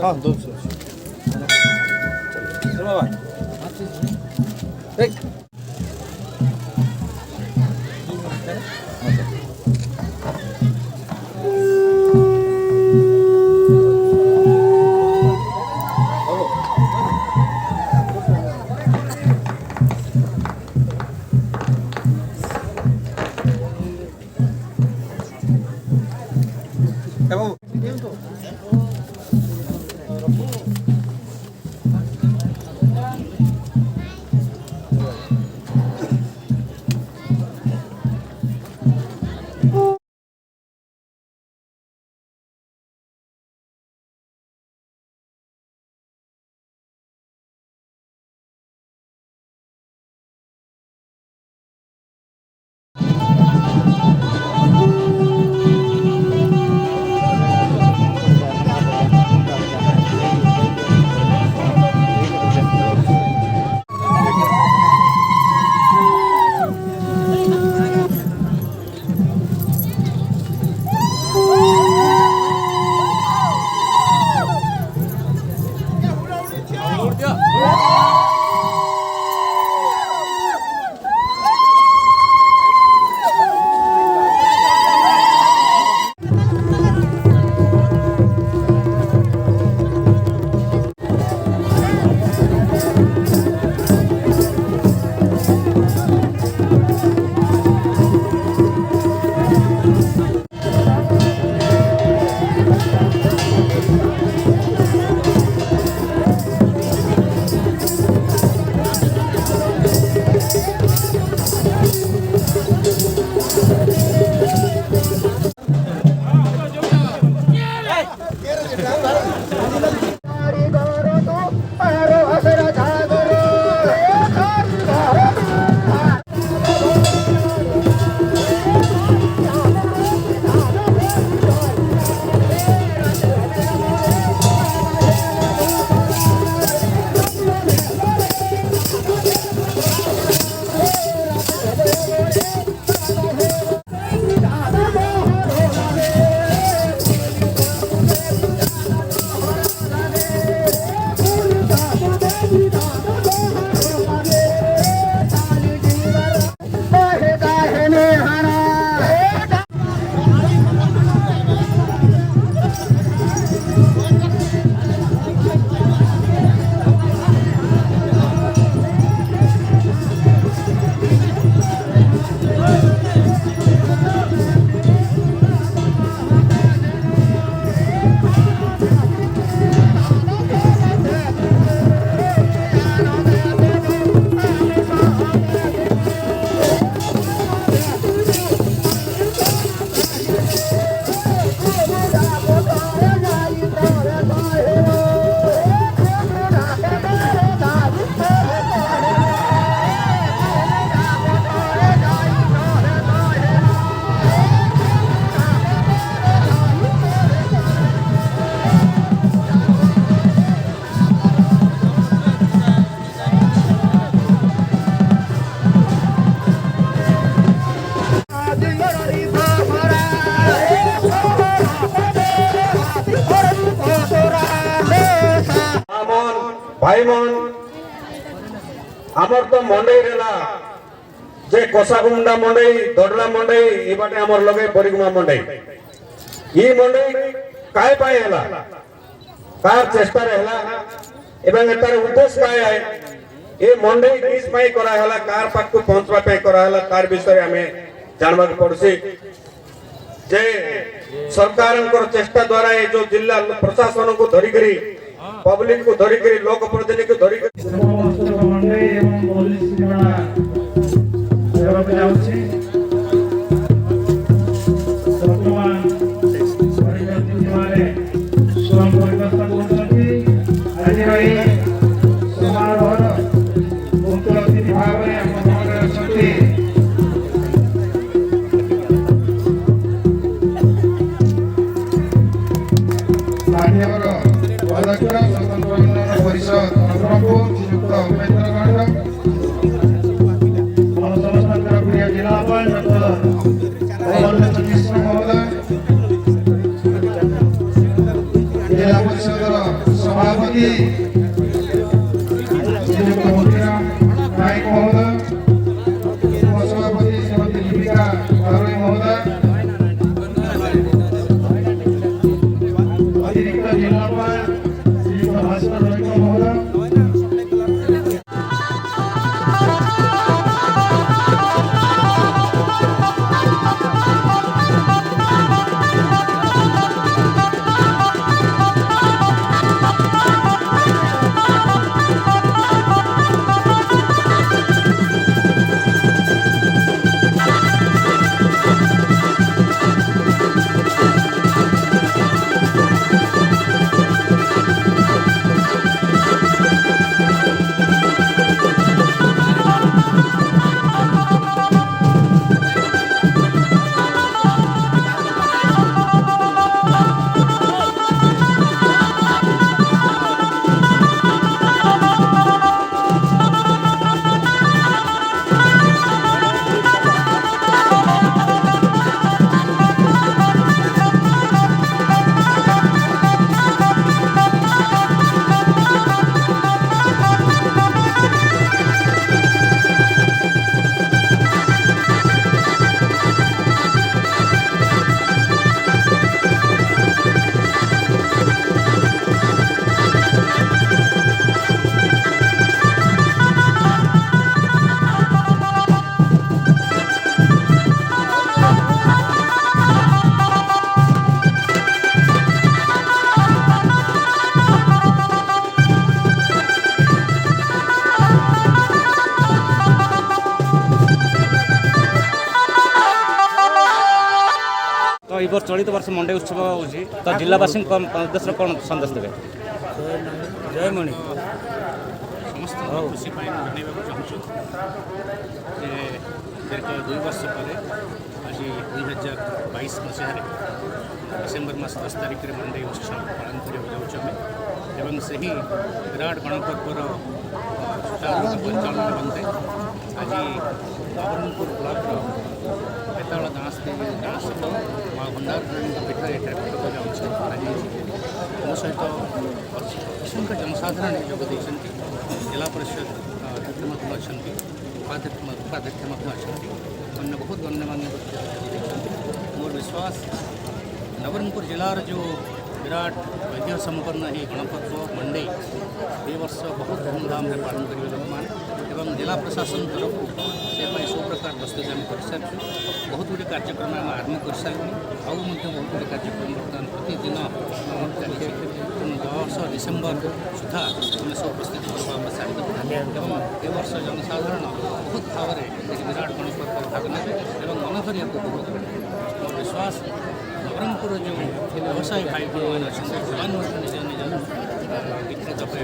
हाँ 200 चलो भाई भाई मन आमर तो मंडई रेला जे कोसागुंडा मंडई दोडला मंडई ए बाटे आमर लगे परिगुमा मंडई ई मंडई काय पाए हला कार चेष्टा रहला एवं एतार उद्देश्य काय है ए मंडई किस पाए करा हला कार पाक को पहुंचवा पाए करा हला कार विषय हमें जानवा के पड़सी जे सरकार चेष्टा द्वारा ये जो जिला प्रशासन को धरी करी पब्लिक को धरी करी लोक प्रतिनिधि को धरी करी सभापति श्रीयुक्त मोतीराम नायक महोदय, उपसभापति श्रीमती लिपिका बारोई महोदय, अतिरिक्त जिल्लापाल श्रीयुक्त भास्कर रविको महोदय, तो ये वर्ष चलित वर्ष मंडे उत्सव होची तो जिलावासी उद्देश्य कौन संदेश देवे जय मणि समस्त खुशी जनवाक चाहूँ दीर्घ 2 वर्ष पर आज 2022 मसीह डिसेम्बर मास 10 तारिख में मंडे उत्सव पालन कर से ही विराट गणपर्वर सुचारू परिचालन निमंते आज नवरंगपुर ब्लॉक बेताल दास माँ भंडार पीठ आज मो सहित असंख्य जनसाधारण जोगदे जिला परिषद अध्यक्ष अच्छा उपाध्यक्ष अच्छा अन्य बहुत गण्यमान्य मोर विश्वास नवरंगपुर जिलार जो विराट ऐतिह्य संपन्न ही गणपर्व मंडे ये वर्ष बहुत धूमधाम से पालन करेंगे लोक मैंने जिला प्रशासन तरफ से सब प्रकार प्रस्तुति आम कर सारी बहुत गुड़ी कार्यक्रम आम आरंभ कर सारे आउ बहुत गुड़ी कार्यक्रम बर्तमान प्रतिदिन चलती तेणु 10 डिसेम्बर सुधा आम सब प्रस्तुति करवा सारी ए वर्ष जनसाधारण बहुत भाव में विराट गणपर्व भाग ने मन भरी उपभोग करेंगे मोर विश्वास नवरंगपुर जो व्यवसायी भाई भाई अच्छे निज निज विक्रेता पर